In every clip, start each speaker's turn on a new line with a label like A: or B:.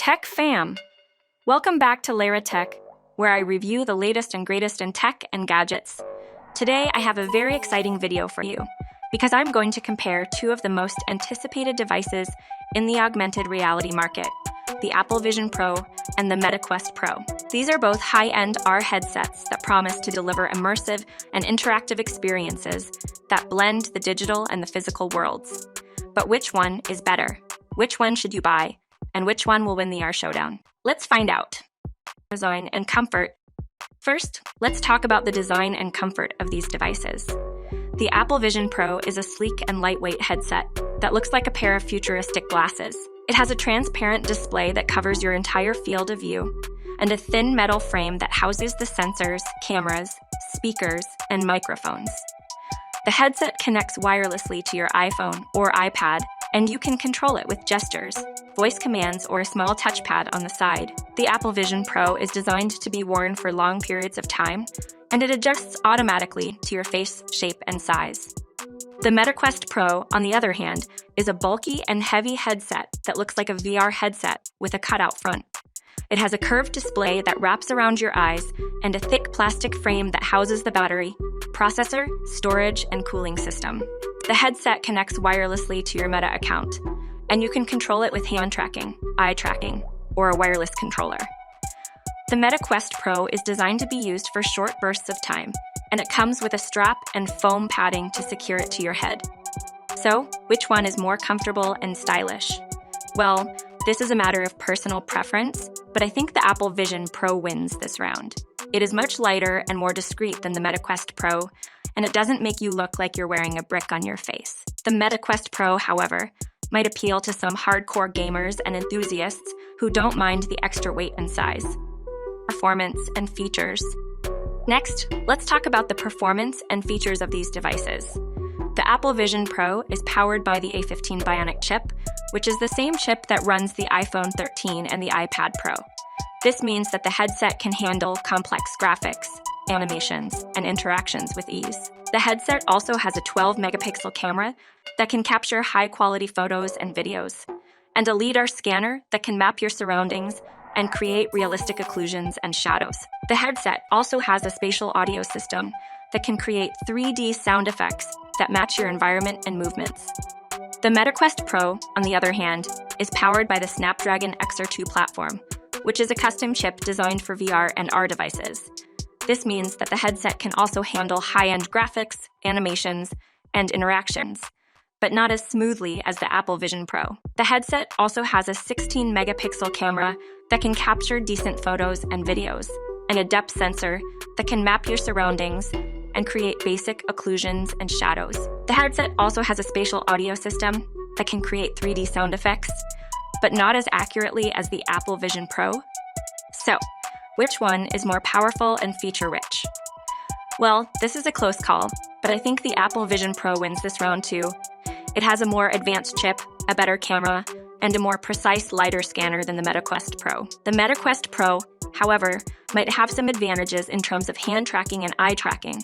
A: Tech fam! Welcome back to Lara Tech, where I review the latest and greatest in tech and gadgets. Today, I have a very exciting video for you, because I'm going to compare two of the most anticipated devices in the augmented reality market, the Apple Vision Pro and the Meta Quest Pro. These are both high-end AR headsets that promise to deliver immersive and interactive experiences that blend the digital and the physical worlds. But which one is better? Which one should you buy? And which one will win the AR showdown? Let's find out. Design and comfort. First, let's talk about the design and comfort of these devices. The Apple Vision Pro is a sleek and lightweight headset that looks like a pair of futuristic glasses. It has a transparent display that covers your entire field of view, and a thin metal frame that houses the sensors, cameras, speakers, and microphones. The headset connects wirelessly to your iPhone or iPad, and you can control it with gestures, voice commands, or a small touchpad on the side. The Apple Vision Pro is designed to be worn for long periods of time, and it adjusts automatically to your face shape and size. The Meta Quest Pro, on the other hand, is a bulky and heavy headset that looks like a VR headset with a cutout front. It has a curved display that wraps around your eyes and a thick plastic frame that houses the battery, processor, storage, and cooling system. The headset connects wirelessly to your Meta account, and you can control it with hand tracking, eye tracking, or a wireless controller. The Meta Quest Pro is designed to be used for short bursts of time, and it comes with a strap and foam padding to secure it to your head. So, which one is more comfortable and stylish? Well, this is a matter of personal preference, but I think the Apple Vision Pro wins this round. It is much lighter and more discreet than the Meta Quest Pro, and it doesn't make you look like you're wearing a brick on your face. The Meta Quest Pro, however, might appeal to some hardcore gamers and enthusiasts who don't mind the extra weight and size. Performance and features. Next, let's talk about the performance and features of these devices. The Apple Vision Pro is powered by the A15 Bionic chip, which is the same chip that runs the iPhone 13 and the iPad Pro. This means that the headset can handle complex graphics, animations, and interactions with ease. The headset also has a 12-megapixel camera that can capture high-quality photos and videos, and a LiDAR scanner that can map your surroundings and create realistic occlusions and shadows. The headset also has a spatial audio system that can create 3D sound effects that match your environment and movements. The Meta Quest Pro, on the other hand, is powered by the Snapdragon XR2 platform, which is a custom chip designed for VR and AR devices. This means that the headset can also handle high-end graphics, animations, and interactions, but not as smoothly as the Apple Vision Pro. The headset also has a 16-megapixel camera that can capture decent photos and videos, and a depth sensor that can map your surroundings and create basic occlusions and shadows. The headset also has a spatial audio system that can create 3D sound effects, but not as accurately as the Apple Vision Pro. So, which one is more powerful and feature-rich? Well, this is a close call, but I think the Apple Vision Pro wins this round too. It has a more advanced chip, a better camera, and a more precise LiDAR scanner than the Meta Quest Pro. The Meta Quest Pro, however, might have some advantages in terms of hand tracking and eye tracking,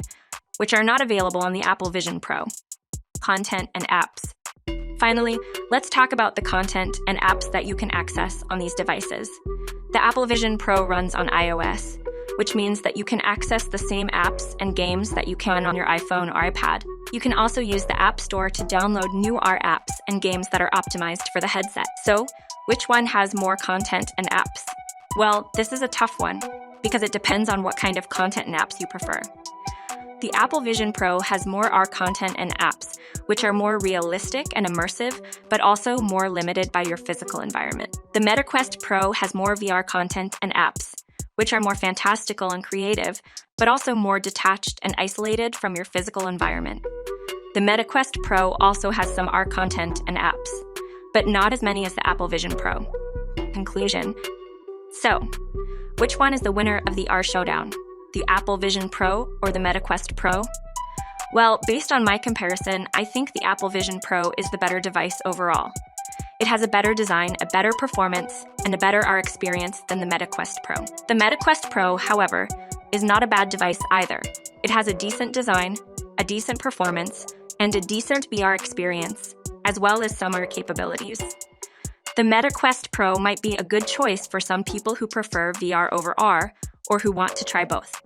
A: which are not available on the Apple Vision Pro. Content and apps. Finally, let's talk about the content and apps that you can access on these devices. The Apple Vision Pro runs on iOS, which means that you can access the same apps and games that you can on your iPhone or iPad. You can also use the App Store to download new AR apps and games that are optimized for the headset. So, which one has more content and apps? Well, this is a tough one, because it depends on what kind of content and apps you prefer. The Apple Vision Pro has more AR content and apps, which are more realistic and immersive, but also more limited by your physical environment. The Meta Quest Pro has more VR content and apps, which are more fantastical and creative, but also more detached and isolated from your physical environment. The Meta Quest Pro also has some AR content and apps, but not as many as the Apple Vision Pro. Conclusion. So, which one is the winner of the AR showdown? The Apple Vision Pro or the Meta Quest Pro? Well, based on my comparison, I think the Apple Vision Pro is the better device overall. It has a better design, a better performance, and a better AR experience than the Meta Quest Pro. The Meta Quest Pro, however, is not a bad device either. It has a decent design, a decent performance, and a decent VR experience, as well as some AR capabilities. The Meta Quest Pro might be a good choice for some people who prefer VR over R or who want to try both.